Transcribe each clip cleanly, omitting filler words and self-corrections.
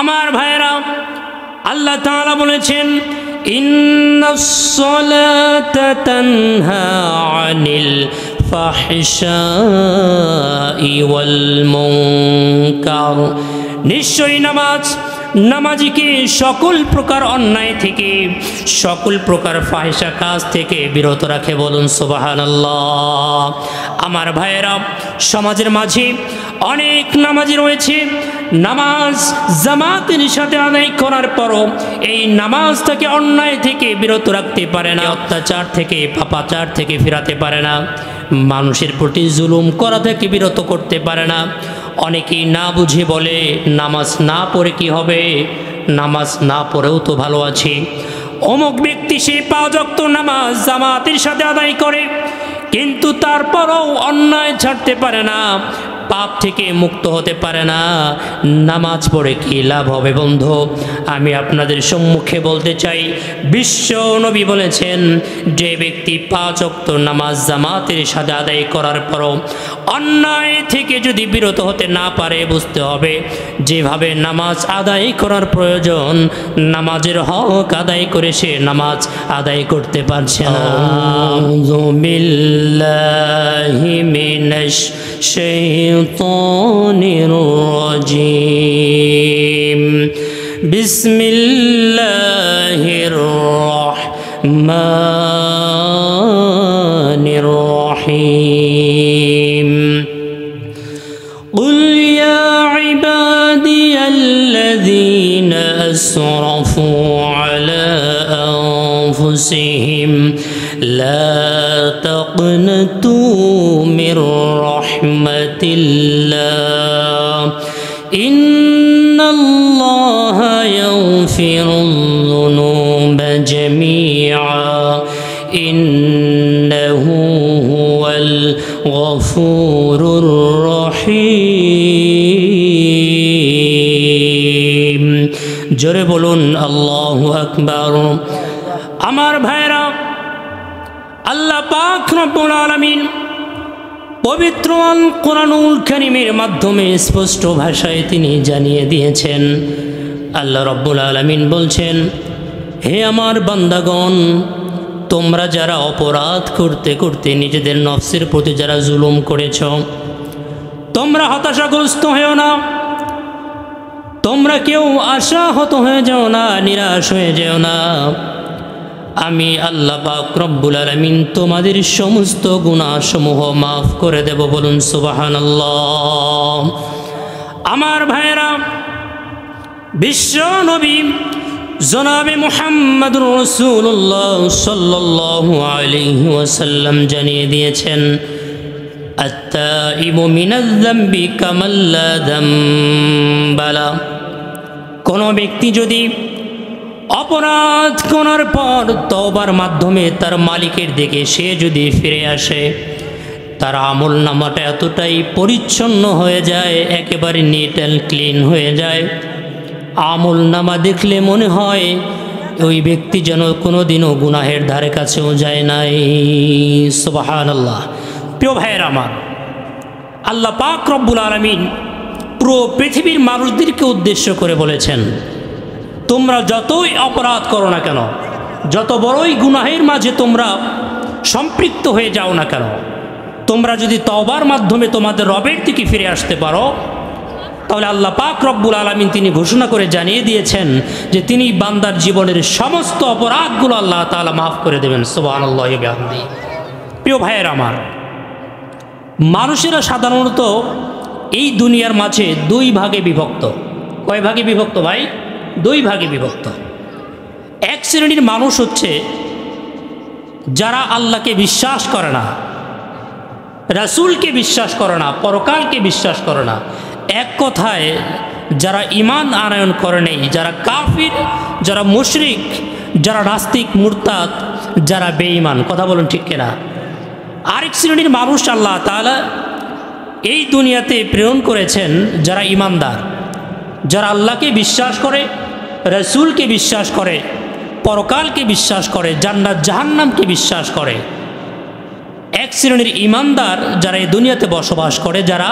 আমার ভাইরা, আল্লাহ তাআলা বলেছেন ইন্নাস সালাতা তানহা আনিল ফাহশাই ওয়াল মুনকার, নিশ্চয়ই নামাজিকে সকল প্রকার অন্যায় থেকে, সকল প্রকার ফাহিশা কাজ থেকে বিরত রাখে। বলুন সুবহানাল্লাহ। আমার ভাইয়েরা, সমাজের মাঝে অনেক নামাজি রয়েছে, নামাজ জামাতের সাথে আদায় করার পরও এই নামাজটাকে অন্যায় থেকে বিরত রাখতে পারে না, অত্যাচার থেকে পাপাচার থেকে ফিরাতে পারে না, মানুষের প্রতি জুলুম করা থেকে বিরত করতে পারে না। অনেকেই না বুঝে বলে নামাজ না পড়ে কি হবে, নামাজ না পড়েও তো ভালো আছে। অমুক ব্যক্তি সে 5 ওয়াক্ত নামাজ জামাতের সাথে আদায় করে, কিন্তু তারপরও অন্যায় ছাড়তে পারে না, পাপ থেকে মুক্ত হতে পারে না। নামাজ পড়ে কি লাভ হবে বন্ধু? আমি আপনাদের সম্মুখে বলতে চাই, বিশ্ব নবী বলেছেন, যে ব্যক্তি 5 ওয়াক্ত নামাজ জামাতের সাথে আদায় করার পরও অন্যায় থেকে যদি বিরত হতে না পারে, বুঝতে হবে যেভাবে নামাজ আদায় করার প্রয়োজন, নামাজের হক আদায় করে সে নামাজ আদায় করতে পারছে না। আউযু বিল্লাহি মিনাশ শাইতানির রাজিম। বিসমিল্লাহির রাহমানির রাহিম। কুল ইয়া ইবাদিয়াল্লাযীনা আসরাফু আলা আনফুসিহিম লা তাকনাতু মির রাহমাতিল্লাহ ইন্নাল্লাহা ইয়াগফিরুয যুনুবা জামিআ ইন্নাহু হুয়াল গফুরুর রহিম। জোরে বলুন আল্লাহু আকবার। আমার ভাইরা, আল্লাহ পাক রব্বুল আলামিন পবিত্র আল কোরআনুল কারীমের মাধ্যমে স্পষ্ট ভাষায় তিনি জানিয়ে দিয়েছেন। আল্লাহ রব্বুল আলামিন বলছেন, হে আমার বান্দাগণ, তোমরা যারা অপরাধ করতে করতে নিজেদের নফসের প্রতি যারা জুলুম করেছ, তোমরা হতাশাগ্রস্ত হয়েও না, তোমরা কেউ আশাহত হয়ে যাও না, নিরাশ হয়ে যেও না। আমি আল্লাহ পাক রব্বুল আলামিন তোমাদের সমস্ত গুনাহসমূহ মাফ করে দেব। বলুন সুবহানাল্লাহ। আমার ভাইরা, বিশ্ব নবী জনাবে মুহাম্মদুর রাসূলুল্লাহ সাল্লাল্লাহু আলাইহি ওয়াসাল্লাম জানিয়ে দিয়েছেন, আত-তাইবু মিনায-যামবি কামান লা যামবা লা। কোনো ব্যক্তি যদি অপরাধ করার পর তওবার মাধ্যমে তার মালিকের দিকে সে যদি ফিরে আসে, তার আমল নামাটা এতটাই পরিচ্ছন্ন হয়ে যায়, একেবারে নিট অ্যান্ড ক্লিন হয়ে যায়। আমল নামা দেখলে মনে হয় ওই ব্যক্তি যেন কোনোদিনও গুনাহের ধারে কাছেও যায় নাই। সুবহানাল্লাহ। প্রিয় ভাইয়ের আমার, আল্লাহ পাক রব্বুল আলামিন পুরো পৃথিবীর মানুষদেরকে উদ্দেশ্য করে বলেছেন, তোমরা যতই অপরাধ করো না কেন, যত বড়ই গুনাহের মাঝে তোমরা সম্পৃক্ত হয়ে যাও না কেন, তোমরা যদি তওবার মাধ্যমে তোমাদের রবের দিকে ফিরে আসতে পারো, তাহলে আল্লাহ পাক রব্বুল আলামিন তিনি ঘোষণা করে জানিয়ে দিয়েছেন যে তিনি বান্দার জীবনের সমস্ত অপরাধগুলো আল্লাহ তাআলা মাফ করে দেবেন। সুবহানাল্লাহি ওয়া বিহামদিহি। প্রিয় ভাইয়ের আমার, মানুষেরা সাধারণত এই দুনিয়ার মাঝে 2 ভাগে বিভক্ত। কয় ভাগে বিভক্ত ভাই? 2 ভাগে বিভক্ত। এক শ্রেণীর মানুষ হচ্ছে যারা আল্লাহকে বিশ্বাস করে না, রাসূলকে বিশ্বাস করে না, পরকালকে বিশ্বাস করে না। এক কথায় যারা ঈমান আনয়ন করে নেই, যারা কাফির, যারা মুশরিক, যারা নাস্তিক, মুরতাদ, যারা বেঈমান। কথা বলুন ঠিক কিনা? আরেক শ্রেণীর মানুষ আল্লাহ তাআলা এই দুনিয়াতে প্রেরণ করেছেন যারা ঈমানদার, যারা আল্লাহকে বিশ্বাস করে, রাসূলকে বিশ্বাস করে, পরকালকে বিশ্বাস করে, জান্নাত জাহান্নামকে বিশ্বাস করে। এক শ্রেণীর ঈমানদার যারা এই দুনিয়াতে বসবাস করে, যারা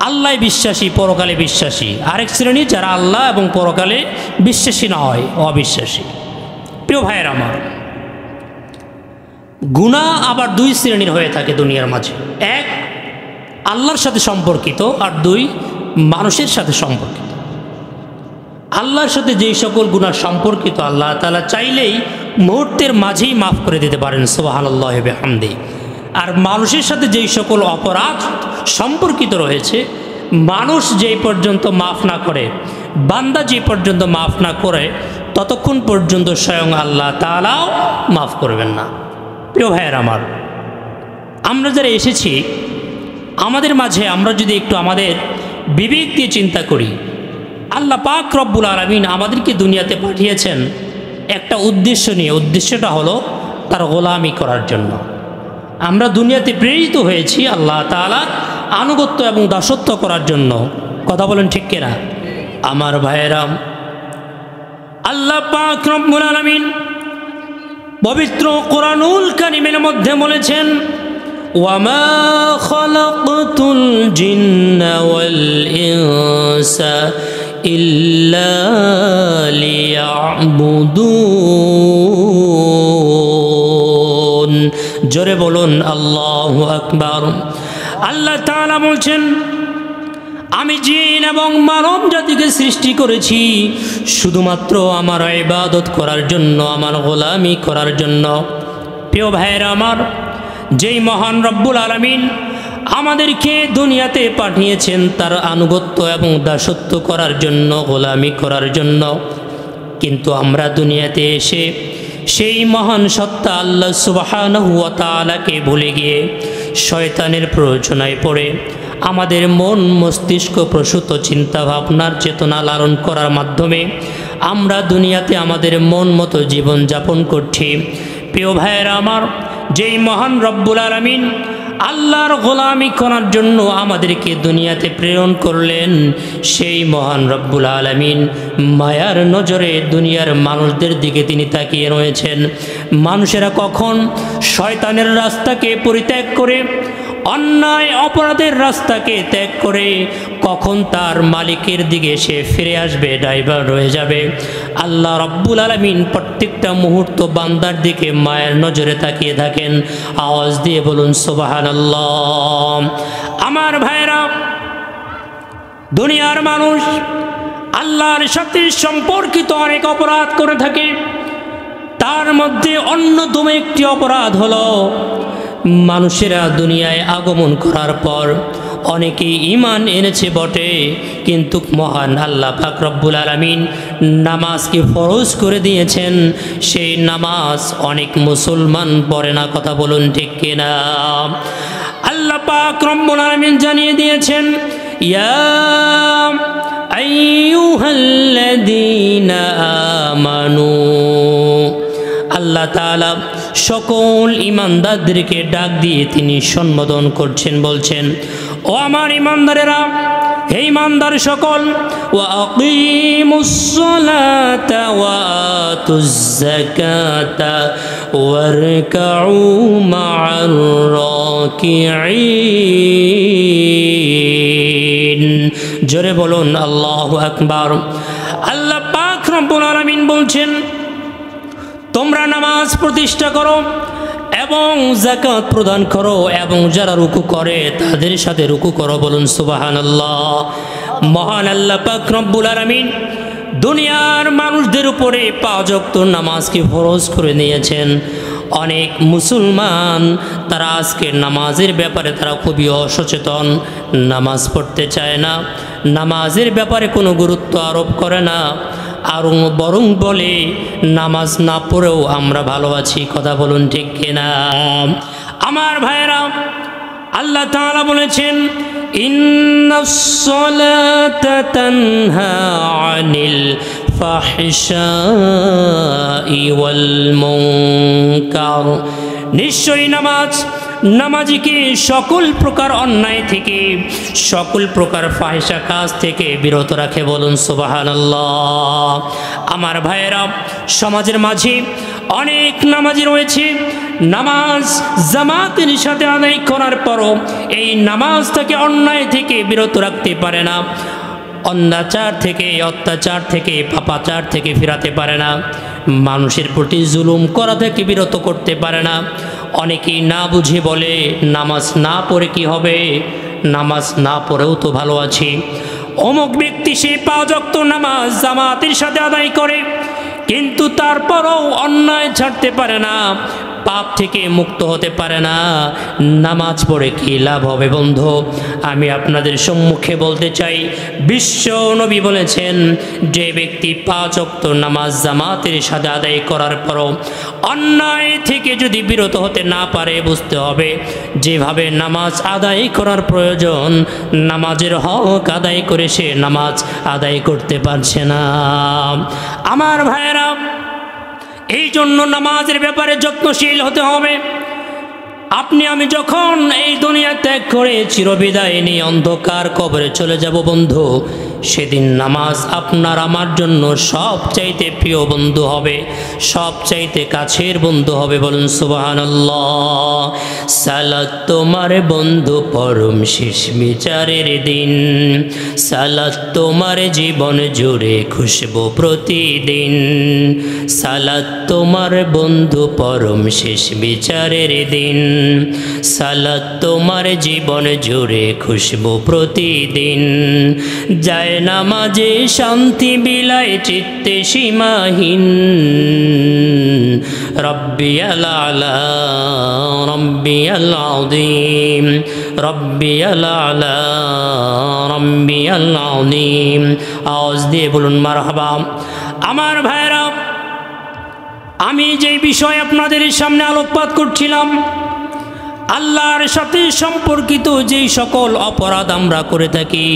আল্লাহ বিশ্বাসী, পরকালে বিশ্বাসী। আরেক শ্রেণী যারা আল্লাহ এবং পরকালে বিশ্বাসী নয়, অবিশ্বাসী। প্রিয় ভাইয়ের আমার, গুনাহ আবার দুই শ্রেণীর হয়ে থাকে দুনিয়ার মাঝে। এক, আল্লাহর সাথে সম্পর্কিত, আর দুই, মানুষের সাথে সম্পর্কিত। আল্লাহর সাথে যেই সকল গুনাহ সম্পর্কিত, আল্লাহ তাআলা চাইলেই মুহূর্তের মাঝেই মাফ করে দিতে পারেন, সুবহানাল্লাহি ওয়া বিহামদিহি। আর মানুষের সাথে যেই সকল অপরাধ সম্পর্কিত রয়েছে, মানুষ যেই পর্যন্ত মাফ না করে, বান্দা যে পর্যন্ত মাফ না করে, ততক্ষণ পর্যন্ত স্বয়ং আল্লাহ তাআলাও মাফ করবেন না। প্রিয় ভাইয়ের আমার, আমরা যারা এসেছি, আমাদের মাঝে আমরা যদি একটু আমাদের বিবেক দিয়ে চিন্তা করি, আল্লাহ পাক রব্বুল আলামিন আমাদেরকে দুনিয়াতে পাঠিয়েছেন একটা উদ্দেশ্য নিয়ে। উদ্দেশ্যটা হলো তার গোলামি করার জন্য। আমরা দুনিয়াতে প্রেরিত হয়েছি আল্লাহ তাআলার আনুগত্য এবং দাসত্ব করার জন্য। কথা বলেন ঠিক কিনা আমার ভাইয়েরা? আল্লাহ পাক রব্বুল আলামিন পবিত্র কোরআনুল কারীমের মধ্যে বলেছেন, ওয়ামা খালাকতুল জিন্না ওয়াল ইনসা ইল্লা লিয়াবুদুন। জোরে বলুন আল্লাহু আকবার। আল্লাহ তাআলা বলছেন, আমি জিন এবং মানব জাতিকে সৃষ্টি করেছি শুধুমাত্র আমার ইবাদত করার জন্য, আমার গোলামি করার জন্য। প্রিয় ভাইয়েরা আমার, যেই মহান রব্বুল আলামিন আমাদেরকে দুনিয়াতে পাঠিয়েছেন তার আনুগত্য এবং দাসত্ব করার জন্য, গোলামি করার জন্য, কিন্তু আমরা দুনিয়াতে এসে সেই মহান সত্তা আল্লাহ সুবহানাহু ওয়া তাআলাকে ভুলে গিয়ে শয়তানের প্ররোচনায় পড়ে আমাদের মন মস্তিষ্ক প্রসূত চিন্তা ভাবনার চেতনা লালন করার মাধ্যমে আমরা দুনিয়াতে আমাদের মন মতো জীবন যাপন করছি। প্রিয় ভাইয়েরা আমার, যেই মহান রব্বুল আলামিন আল্লাহর গোলামি করার জন্য আমাদেরকে দুনিয়াতে প্রেরণ করলেন, সেই মহান রব্বুল আলামিন মায়ার নজরে দুনিয়ার মানুষদের দিকে তিনি তাকিয়ে রয়েছেন। মানুষেরা কখন শয়তানের রাস্তাকে পরিত্যাগ করে, অন্যায় অপরাধের রাস্তাকে ত্যাগ করে কখন তার মালিকের দিকে সে ফিরে আসবে, ড্রাইভার রয়ে যাবে। আল্লাহ রব্বুল আলামিন প্রত্যেকটা মুহূর্ত বান্দার দিকে মায়ের নজরে তাকিয়ে থাকেন। আওয়াজ দিয়ে বলুন সুবহানাল্লাহ। আমার ভাইরা, দুনিয়ার মানুষ আল্লাহর সাথে সম্পর্কিত অনেক অপরাধ করে থাকে। তার মধ্যে অন্যতম একটি অপরাধ হলো, মানুষেরা দুনিয়ায় আগমন করার পর অনেকেই ঈমান এনেছে বটে, কিন্তু মহান আল্লাহ পাক রব্বুল আলামিন নামাজকে ফরজ করে দিয়েছেন, সেই নামাজ অনেক মুসলমান পড়ে না। কথা বলুন ঠিক কিনা? আল্লাহ পাক রব্বুল আলামিন জানিয়ে দিয়েছেন, ইয়া আইয়ুহাল্লাযীনা আমানু। আল্লাহ তাআলা সকল ঈমানদারদেরকে ডাক দিয়ে তিনি সম্বোধন করছেন, বলছেন, ও আমার ঈমানদারেরা, হে ঈমানদার সকল, ওয়া আকিমুস সালাতা ওয়া আতুজ যাকাতা ওয়ারকাউ মা'আর রাকিঈন। জোরে বলুন আল্লাহু আকবার। আল্লাহ পাক রব্বুল আলামিন বলছেন, তোমরা নামাজ প্রতিষ্ঠা করো এবং যাকাত প্রদান করো, এবং যারা রুকু করে তাদের সাথে রুকু করো। বলুন সুবহানাল্লাহ। মহান আল্লাহ পাক রব্বুল আলামিন দুনিয়ার মানুষদের উপরে 5 ওয়াক্ত নামাজকে ফরজ করে নিয়েছেন। অনেক মুসলমান তারা আজকে নামাজের ব্যাপারে তারা খুবই অসচেতন, নামাজ পড়তে চায় না, নামাজের ব্যাপারে কোনো গুরুত্ব আরোপ করে না, আর বরং বলে নামাজ না পড়েও আমরা ভালো আছি। কথা বলুন ঠিক কিনা আমার ভাইয়েরা? আল্লাহ তাআলা বলেছেন, ইন্নাস সালাতা তানহা আনিল ফাহশাই ওয়াল মুনকার। নিশ্চয়ই নামাজিকে সকল প্রকার অন্যায় থেকে, সকল প্রকার ফাহিশা কাজ থেকে বিরত রাখে। বলুন সুবহানাল্লাহ। আমার ভাইয়েরা, সমাজের মাঝে অনেক নামাজি রয়েছে নামাজ জামাতের সাথে আদায় করার পরও এই নামাজটাকে অন্যায় থেকে বিরত রাখতে পারে না, অত্যাচার থেকে পাপাচার থেকে ফিরাতে পারে না, মানুষের প্রতি জুলুম করা থেকে বিরত করতে পারে না। অনেকেই না বুঝে বলে নামাজ না পড়ে কি হবে, নামাজ না পড়েও তো ভালো আছি। অমুক ব্যক্তি সে 5 ওয়াক্ত নামাজ জামাতের সাথে আদায় করে, কিন্তু তারপরও অন্যায় ছাড়তে পারে না, পাপ থেকে মুক্ত হতে পারে না। নামাজ পড়ে কি লাভ হবে বন্ধু? আমি আপনাদের সম্মুখে বলতে চাই, বিশ্ব নবী বলেছেন যে ব্যক্তি 5 ওয়াক্ত নামাজ জামাতের সাথে আদায় করার পরও অন্যায় থেকে যদি বিরত হতে না পারে, বুঝতে হবে যেভাবে নামাজ আদায় করার প্রয়োজন নামাজের হক আদায় করে সে নামাজ আদায় করতে পারছে না। আমার ভাইয়েরা, এই জন্য নামাজের ব্যাপারে যত্নশীল হতে হবে। আপনি আমি যখন এই দুনিয়া ত্যাগ করে চিরবিদায় নিয়ে অন্ধকার কবরে চলে যাব বন্ধু, সেদিন নামাজ আপনার আমার জন্য সবচাইতে প্রিয় বন্ধু হবে, সবচাইতে কাছের বন্ধু হবে। বলুন সুবহানাল্লাহ। সালাত তোমার বন্ধু পরম শেষ বিচারের দিন, সালাত তোমার জীবন জুড়ে খুশবু প্রতিদিন, সালাত তোমার বন্ধু পরম শেষ বিচারের দিন, সালাত তোমার জীবন জুড়ে খুশবু প্রতিদিন, যায় নামাজে শান্তি বিলায় চিত্তে সীমাহীন, রব্বিয়াল আলা রব্বিয়াল আযীম, রব্বিয়াল আলা রব্বিয়াল আযীম। আওয়াজ দিয়ে বলুন মারহাবা। আমার ভাইরা, আমি যে বিষয় আপনাদের সামনে আলোকপাত করছিলাম, আল্লাহর সাথে সম্পর্কিত যেই সকল অপরাধ আমরা করে থাকি,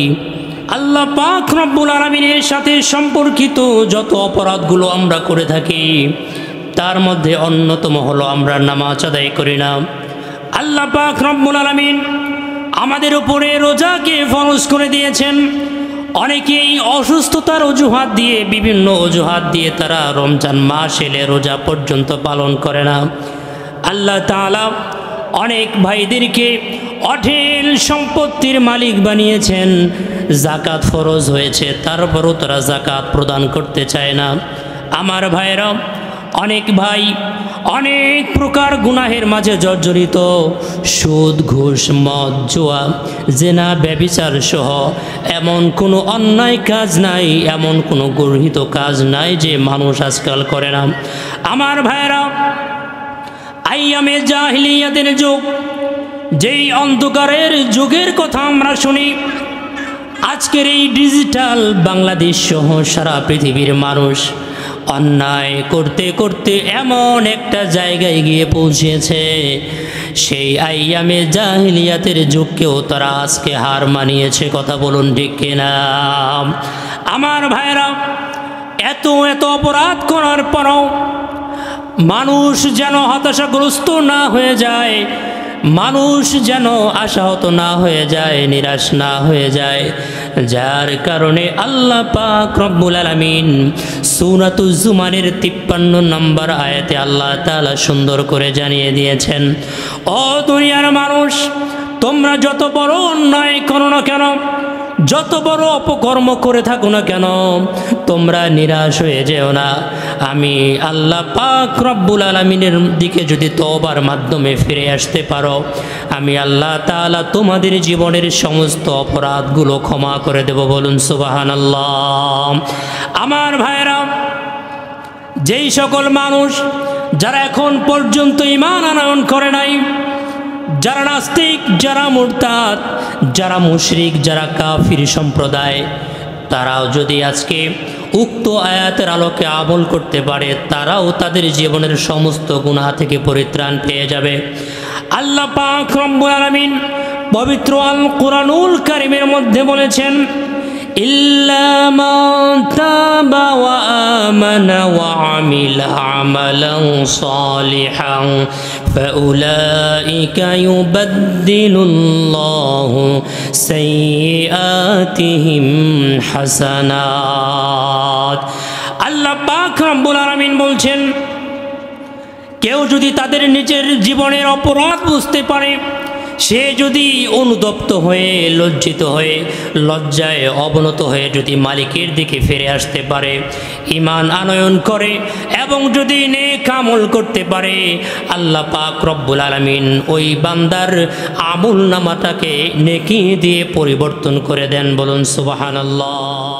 আল্লাহ পাক রব্বুল আলামিনের সাথে সম্পর্কিত যত অপরাধগুলো আমরা করে থাকি, তার মধ্যে অন্যতম হলো আমরা নামাজ আদায় করি না। আল্লাহ পাক রব্বুল আলামিন আমাদের উপরে রোজাকে ফরজ করে দিয়েছেন। অনেকেই অসুস্থতার অজুহাত দিয়ে, বিভিন্ন অজুহাত দিয়ে তারা রমজান মাস এলে রোজা পর্যন্ত পালন করে না। আল্লাহ তাআলা অনেক ভাইদেরকে অঢেল সম্পত্তির মালিক বানিয়েছেন, জাকাত ফরজ হয়েছে, তারপরও তারা জাকাত প্রদান করতে চায় না। আমার ভাইরা, অনেক ভাই অনেক প্রকার গুনাহের মাঝে জর্জরিত, সুদ, ঘুষ, মদ, জুয়া, জেনা, ব্যভিচার সহ এমন কোনো অন্যায় কাজ নাই, এমন কোনো গর্হিত কাজ নাই যে মানুষ আজকাল করে না। আমার ভাইরা, আইয়ামে জাহিলিয়াতের যুগ, যেই অন্ধকারের যুগের কথা আমরা শুনি, আজকের এই ডিজিটাল বাংলাদেশ সহ সারা পৃথিবীর মানুষ অন্যায় করতে করতে এমন একটা জায়গায় গিয়ে পৌঁছেছে, সেই আইয়ামে জাহিলিয়াতের যুগকেও তারা আজকে হার মানিয়েছে। কথা বলুন ঠিক কিনা? আমার ভাইরা, এত এত অপরাধ করার পরও মানুষ যেন হতাশাগ্রস্ত না হয়ে যায়, মানুষ যেন আশাহত না হয়ে যায়, নিরাশ না হয়ে যায়, যার কারণে আল্লাহ পাক রব্বুল আলামিন সূরাতুজ জুমারের 53 নম্বর আয়াতে আল্লাহ তাআলা সুন্দর করে জানিয়ে দিয়েছেন, ও দুনিয়ার মানুষ, তোমরা যত বড় অন্যায় করো না কেন, যত বড় অপকর্ম করে থাকো না কেন, তোমরা নিরাশ হয়ে যেও না। আমি আল্লাহ পাক রব্বুল আলামিনের দিকে যদি তওবার মাধ্যমে ফিরে আসতে পারো, আমি আল্লাহ তাআলা তোমাদের জীবনের সমস্ত অপরাধগুলো ক্ষমা করে দেব। বলুন সুবহানাল্লাহ। আমার ভাইরা, যেই সকল মানুষ যারা এখন পর্যন্ত ঈমান আনয়ন করে নাই, যারা নাস্তিক, যারা মুরতাদ, যারা মুশরিক, যারা কাফির সম্প্রদায়, তারাও যদি আজকে উক্ত আয়াতের আলোকে আমল করতে পারে, তারাও তাদের জীবনের সমস্ত গুনাহ থেকে পরিত্রাণ পেয়ে যাবে। আল্লাহ পাক রব্বুল আলামিন পবিত্র আল কুরআনুল কারীমের মধ্যে বলেছেন, ইল্লা মান তাবা ওয়া আমানা ওয়া আমিলা আমালান সালিহান ফাউলাইকা ইউবাদদিলুল্লাহু সাইয়্যাতিহিম হাসানাত। আল্লাহ পাক রব্বুল আলামিন বলছেন, কেউ যদি তাদের নিজের জীবনের অপরাধ বুঝতে পারে, সে যদি অনুতপ্ত হয়ে লজ্জিত হয়ে লজ্জায় অবনত হয়ে যদি মালিকের দিকে ফিরে আসতে পারে, ঈমান আনয়ন করে এবং যদি নেক আমল করতে পারে, আল্লাহ পাক রব্বুল আলামিন ওই বান্দার আমল নামাটাকে নেকি দিয়ে পরিবর্তন করে দেন। বলুন সুবহানাল্লাহ।